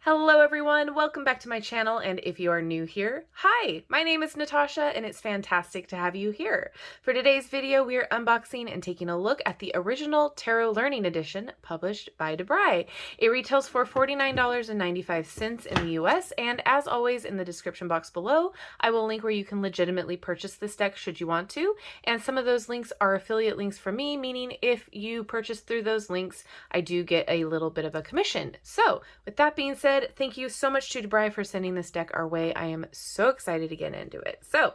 Hello everyone, welcome back to my channel, and if you are new here, hi! My name is Natasha and it's fantastic to have you here. For today's video, we are unboxing and taking a look at the original Tarot Learning Edition published by DaBrigh. It retails for $49.95 in the US, and as always in the description box below, I will link where you can legitimately purchase this deck should you want to, and some of those links are affiliate links for me, meaning if you purchase through those links, I do get a little bit of a commission. So, with that being said, thank you so much to DaBrigh for sending this deck our way. I am so excited to get into it. So,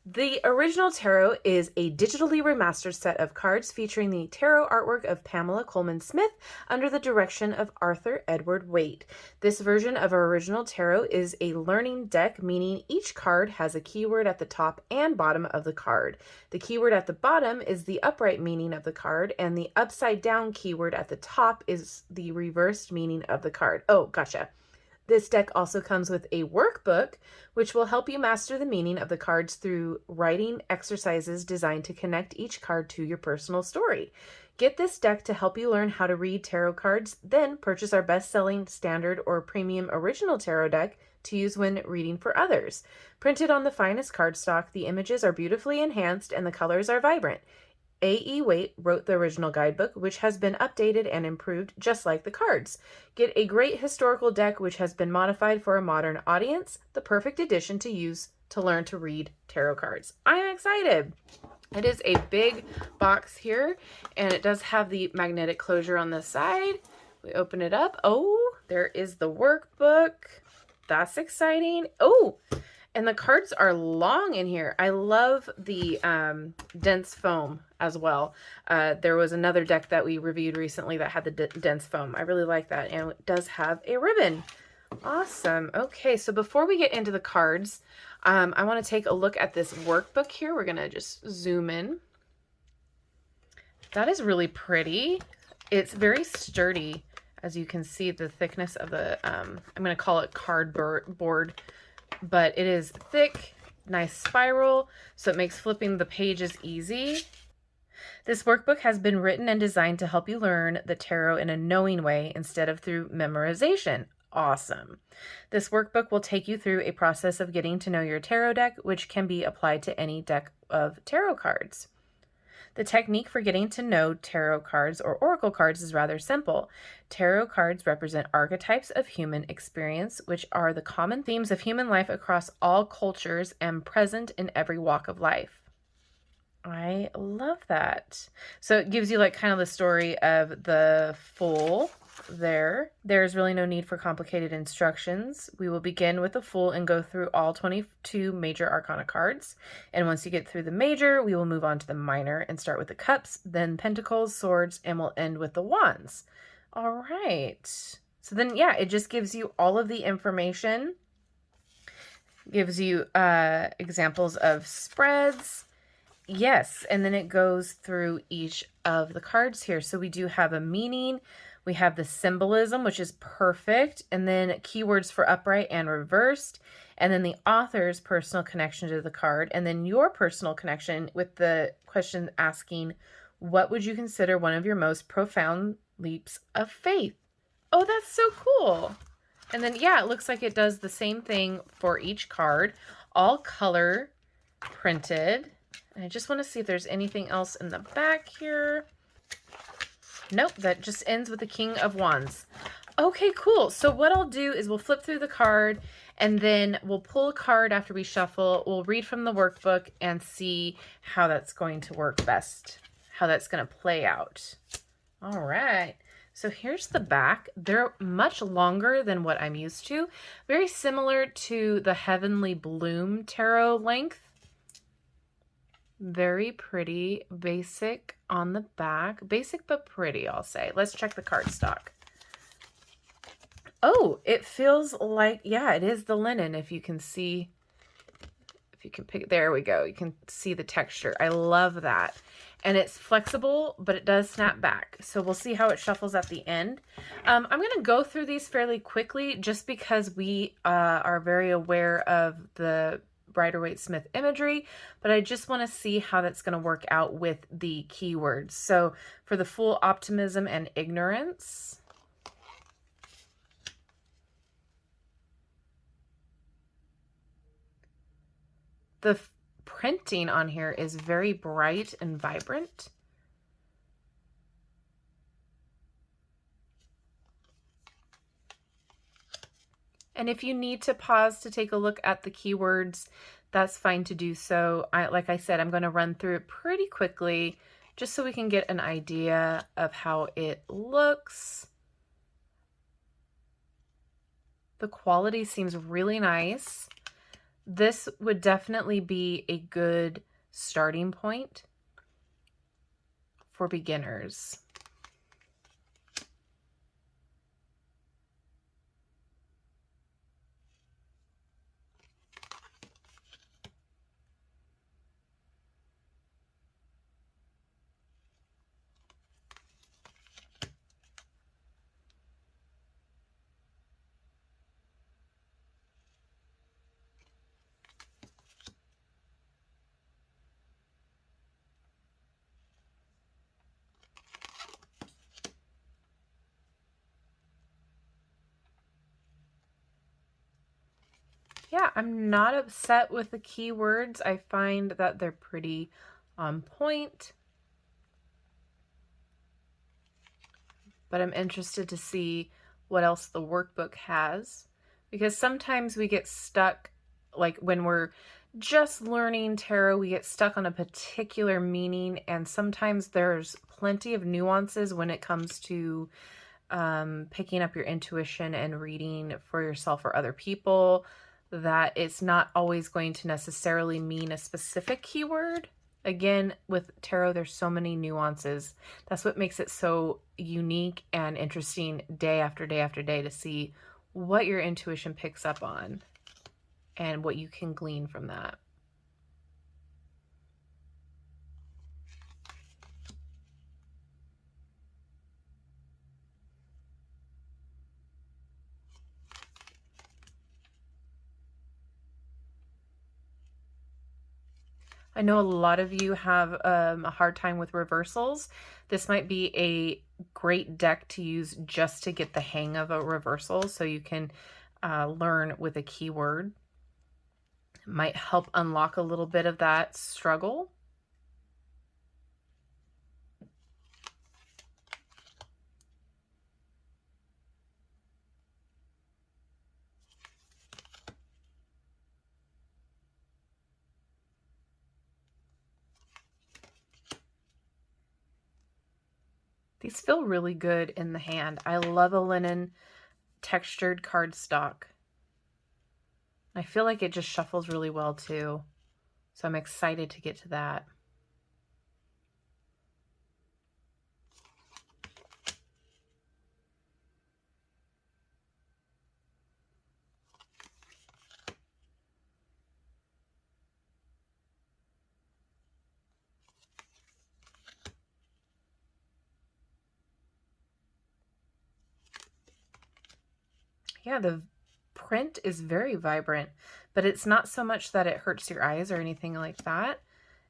the original tarot is a digitally remastered set of cards featuring the tarot artwork of Pamela Coleman Smith under the direction of Arthur Edward Waite. This version of our original tarot is a learning deck, meaning each card has a keyword at the top and bottom of the card. The keyword at the bottom is the upright meaning of the card, and the upside down keyword at the top is the reversed meaning of the card. Oh, gotcha. This deck also comes with a workbook, which will help you master the meaning of the cards through writing exercises designed to connect each card to your personal story. Get this deck to help you learn how to read tarot cards, then purchase our best-selling standard or premium original tarot deck to use when reading for others. Printed on the finest cardstock, the images are beautifully enhanced and the colors are vibrant. A.E. Waite wrote the original guidebook, which has been updated and improved just like the cards. Get a great historical deck which has been modified for a modern audience, the perfect addition to use to learn to read tarot cards. I'm excited. It is a big box here, and it does have the magnetic closure on the side. We open it up. Oh, there is the workbook. That's exciting. Oh, and the cards are long in here. I love the dense foam as well. There was another deck that we reviewed recently that had the dense foam. I really like that. And it does have a ribbon. Awesome. Okay, so before we get into the cards, I want to take a look at this workbook here. We're going to just zoom in. That is really pretty. It's very sturdy. As you can see, the thickness of the, I'm going to call it cardboard, but it is thick, nice spiral, so it makes flipping the pages easy. This workbook has been written and designed to help you learn the tarot in a knowing way instead of through memorization. Awesome. This workbook will take you through a process of getting to know your tarot deck, which can be applied to any deck of tarot cards. The technique for getting to know tarot cards or oracle cards is rather simple. Tarot cards represent archetypes of human experience, which are the common themes of human life across all cultures and present in every walk of life. I love that. So it gives you like kind of the story of the Fool there. There's really no need for complicated instructions. We will begin with the Fool and go through all 22 major arcana cards. And once you get through the major, we will move on to the minor and start with the cups, then pentacles, swords, and we'll end with the wands. All right. So then, yeah, it just gives you all of the information. Gives you examples of spreads. Yes, and then it goes through each of the cards here. So we do have a meaning. We have the symbolism, which is perfect, and then keywords for upright and reversed, and then the author's personal connection to the card, and then your personal connection with the question asking, what would you consider one of your most profound leaps of faith? Oh, that's so cool. And then, yeah, it looks like it does the same thing for each card, all color printed. And I just want to see if there's anything else in the back here. Nope, that just ends with the King of Wands. Okay, cool. So what I'll do is we'll flip through the card and then we'll pull a card after we shuffle. We'll read from the workbook and see how that's going to work best, how that's going to play out. All right. So here's the back. They're much longer than what I'm used to. Very similar to the Heavenly Bloom tarot length. Very pretty, basic on the back. Basic but pretty, I'll say. Let's check the cardstock. Oh, it feels like, yeah, it is the linen. If you can see, if you can pick, there we go. You can see the texture. I love that. And it's flexible, but it does snap back. So we'll see how it shuffles at the end. I'm going to go through these fairly quickly just because we are very aware of the Rider-Waite-Smith imagery, but I just want to see how that's going to work out with the keywords. So for the Fool, optimism and ignorance. The printing on here is very bright and vibrant. And if you need to pause to take a look at the keywords, that's fine to do so. Like I said, I'm going to run through it pretty quickly just so we can get an idea of how it looks. The quality seems really nice. This would definitely be a good starting point for beginners. Yeah, I'm not upset with the keywords. I find that they're pretty on point. But I'm interested to see what else the workbook has, because sometimes we get stuck, like when we're just learning tarot, we get stuck on a particular meaning, and sometimes there's plenty of nuances when it comes to picking up your intuition and reading for yourself or other people, that it's not always going to necessarily mean a specific keyword. Again, with tarot, there's so many nuances. That's what makes it so unique and interesting day after day after day, to see what your intuition picks up on and what you can glean from that. I know a lot of you have a hard time with reversals. This might be a great deck to use just to get the hang of a reversal, so you can learn with a keyword. It might help unlock a little bit of that struggle. These feel really good in the hand. I love a linen textured cardstock. I feel like it just shuffles really well too. So I'm excited to get to that. Yeah, the print is very vibrant, but it's not so much that it hurts your eyes or anything like that.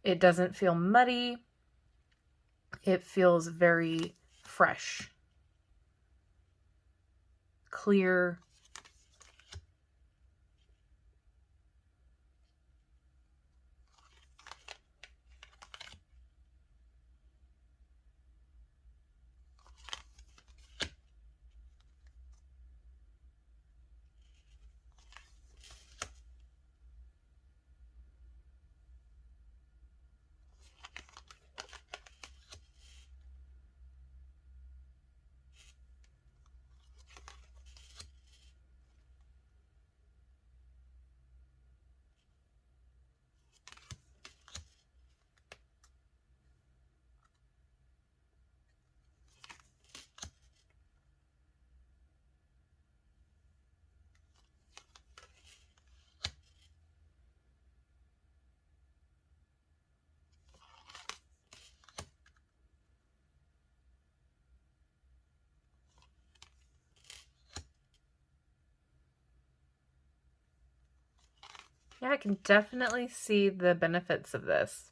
It doesn't feel muddy. It feels very fresh, clear. Yeah, I can definitely see the benefits of this.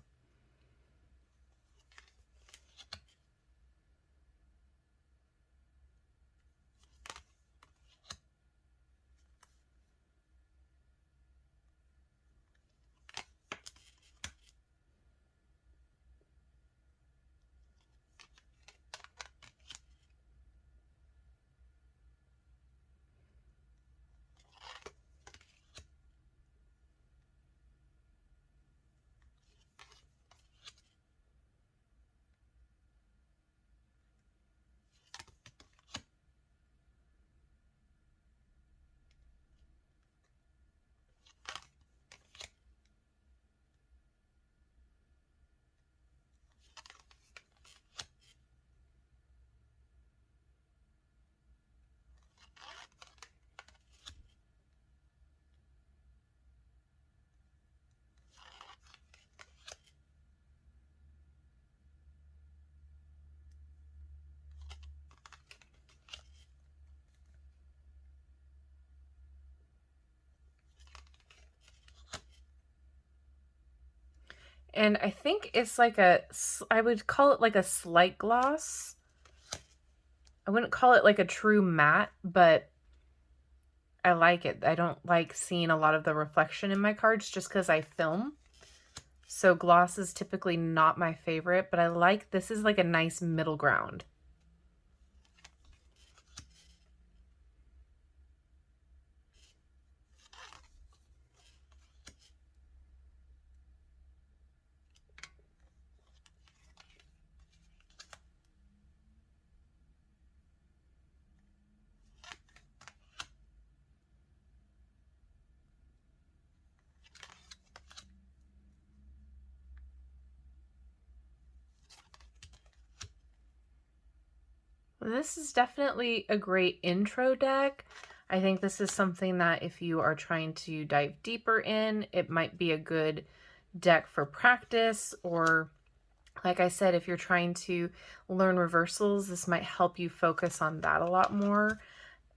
And I think it's like I would call it like a slight gloss. I wouldn't call it like a true matte, but I like it. I don't like seeing a lot of the reflection in my cards just because I film. So gloss is typically not my favorite, but I like, this is like a nice middle ground. This is definitely a great intro deck. I think this is something that if you are trying to dive deeper in, it might be a good deck for practice, or like I said, if you're trying to learn reversals, this might help you focus on that a lot more.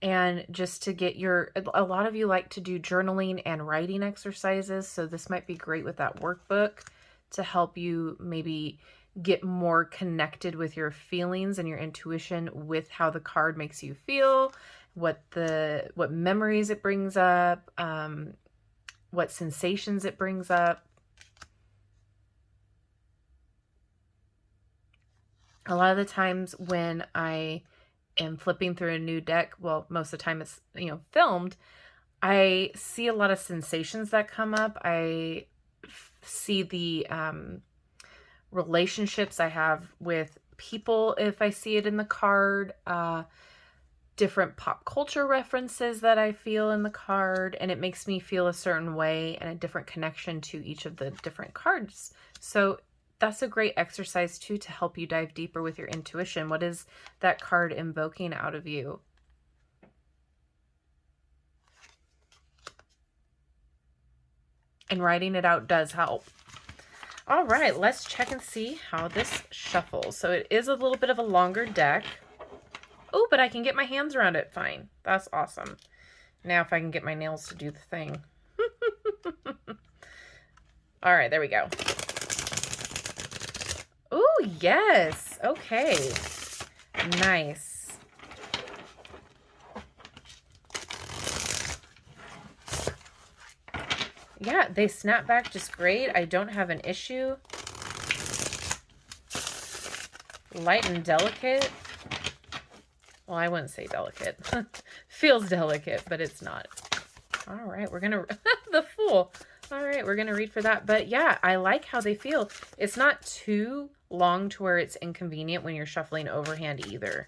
And just to get a lot of you like to do journaling and writing exercises, so this might be great with that workbook to help you maybe get more connected with your feelings and your intuition with how the card makes you feel, what memories it brings up, what sensations it brings up. A lot of the times when I am flipping through a new deck, well, most of the time it's, filmed, I see a lot of sensations that come up. I see the relationships I have with people if I see it in the card, different pop culture references that I feel in the card, and it makes me feel a certain way and a different connection to each of the different cards. So that's a great exercise too to help you dive deeper with your intuition. What is that card invoking out of you? And writing it out does help. All right, let's check and see how this shuffles. So it is a little bit of a longer deck. Oh, but I can get my hands around it fine. That's awesome. Now if I can get my nails to do the thing. All right, there we go. Oh, yes. Okay. Nice. Yeah, they snap back just great. I don't have an issue. Light and delicate. Well, I wouldn't say delicate. Feels delicate, but it's not. All right, we're going to... the Fool. All right, we're going to read for that. But yeah, I like how they feel. It's not too long to where it's inconvenient when you're shuffling overhand either.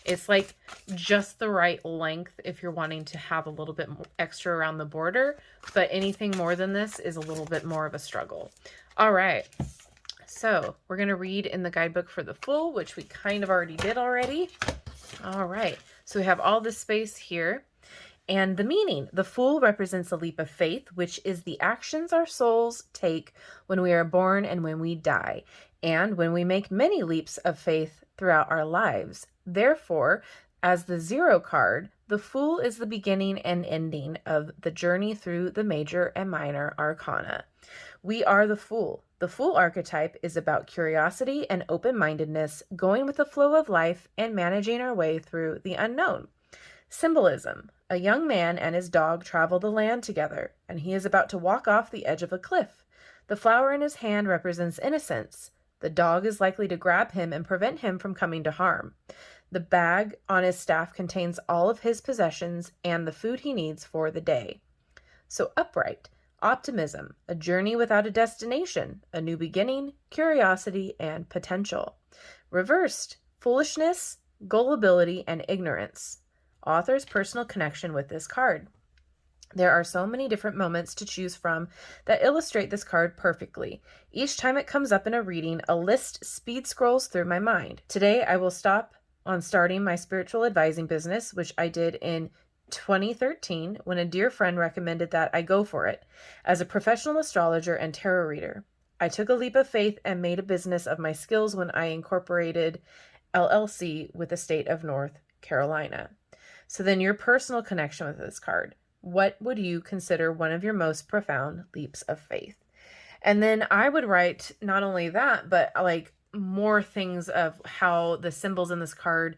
It's like just the right length if you're wanting to have a little bit more extra around the border, but anything more than this is a little bit more of a struggle. All right, so we're going to read in the guidebook for the Fool, which we kind of already did already. All right, so we have all this space here. And the meaning, the Fool represents a leap of faith, which is the actions our souls take when we are born and when we die, and when we make many leaps of faith throughout our lives. Therefore, as the 0 card, the Fool is the beginning and ending of the journey through the major and minor arcana. We are the Fool. The Fool archetype is about curiosity and open-mindedness, going with the flow of life and managing our way through the unknown. Symbolism. A young man and his dog travel the land together, and he is about to walk off the edge of a cliff. The flower in his hand represents innocence. The dog is likely to grab him and prevent him from coming to harm. The bag on his staff contains all of his possessions and the food he needs for the day. So upright. Optimism. A journey without a destination. A new beginning, curiosity, and potential. Reversed. Foolishness, gullibility, and ignorance. Author's personal connection with this card. There are so many different moments to choose from that illustrate this card perfectly. Each time it comes up in a reading, a list speed scrolls through my mind. Today, I will stop on starting my spiritual advising business, which I did in 2013 when a dear friend recommended that I go for it as a professional astrologer and tarot reader. I took a leap of faith and made a business of my skills when I incorporated LLC with the state of North Carolina. So then your personal connection with this card. What would you consider one of your most profound leaps of faith? And then I would write not only that, but like more things of how the symbols in this card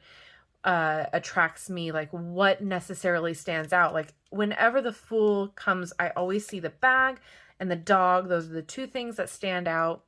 attracts me, like what necessarily stands out. Like whenever the Fool comes, I always see the bag and the dog. Those are the two things that stand out.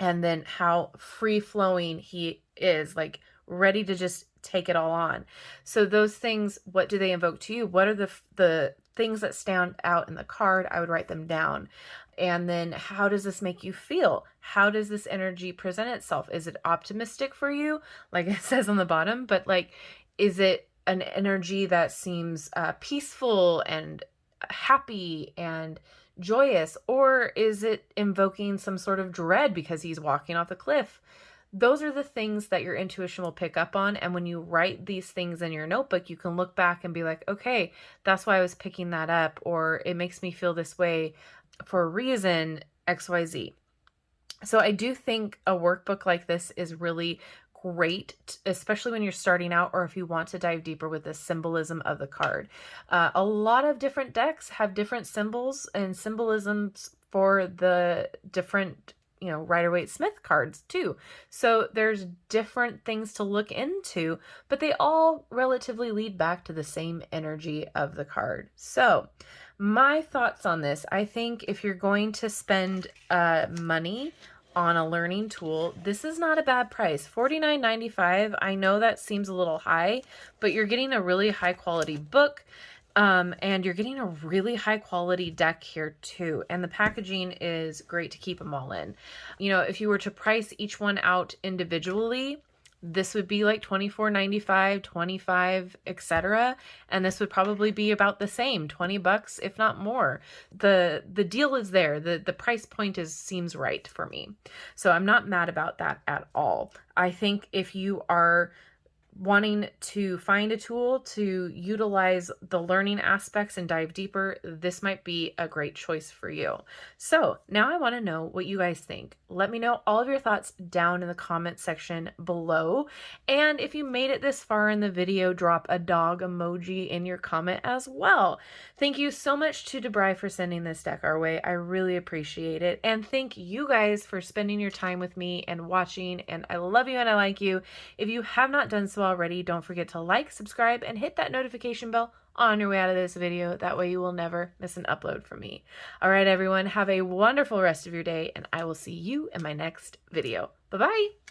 And then how free-flowing he is, like ready to just take it all on. So those things, what do they invoke to you? What are the things that stand out in the card? I would write them down. And then how does this make you feel? How does this energy present itself? Is it optimistic for you, like it says on the bottom? But like, is it an energy that seems peaceful and happy and joyous, or is it invoking some sort of dread because he's walking off the cliff? Those are the things that your intuition will pick up on. And when you write these things in your notebook, you can look back and be like, okay, that's why I was picking that up, or it makes me feel this way for a reason, XYZ. So I do think a workbook like this is really great, especially when you're starting out, or if you want to dive deeper with the symbolism of the card. A lot of different decks have different symbols and symbolisms for the different, Rider-Waite-Smith cards too. So there's different things to look into, but they all relatively lead back to the same energy of the card. So my thoughts on this, I think if you're going to spend money on a learning tool, this is not a bad price. $49.95. I know that seems a little high, but you're getting a really high quality book. And you're getting a really high quality deck here too. And the packaging is great to keep them all in. If you were to price each one out individually, this would be like $24.95, $25, etc. And this would probably be about the same, $20, if not more. The deal is there. The price point seems right for me. So I'm not mad about that at all. I think if you are wanting to find a tool to utilize the learning aspects and dive deeper, this might be a great choice for you. So now I want to know what you guys think. Let me know all of your thoughts down in the comment section below. And if you made it this far in the video, drop a dog emoji in your comment as well. Thank you so much to DaBrigh for sending this deck our way. I really appreciate it. And thank you guys for spending your time with me and watching. And I love you and I like you. If you have not done so already, don't forget to like, subscribe, and hit that notification bell on your way out of this video. That way you will never miss an upload from me. All right, everyone, have a wonderful rest of your day, and I will see you in my next video. Bye-bye.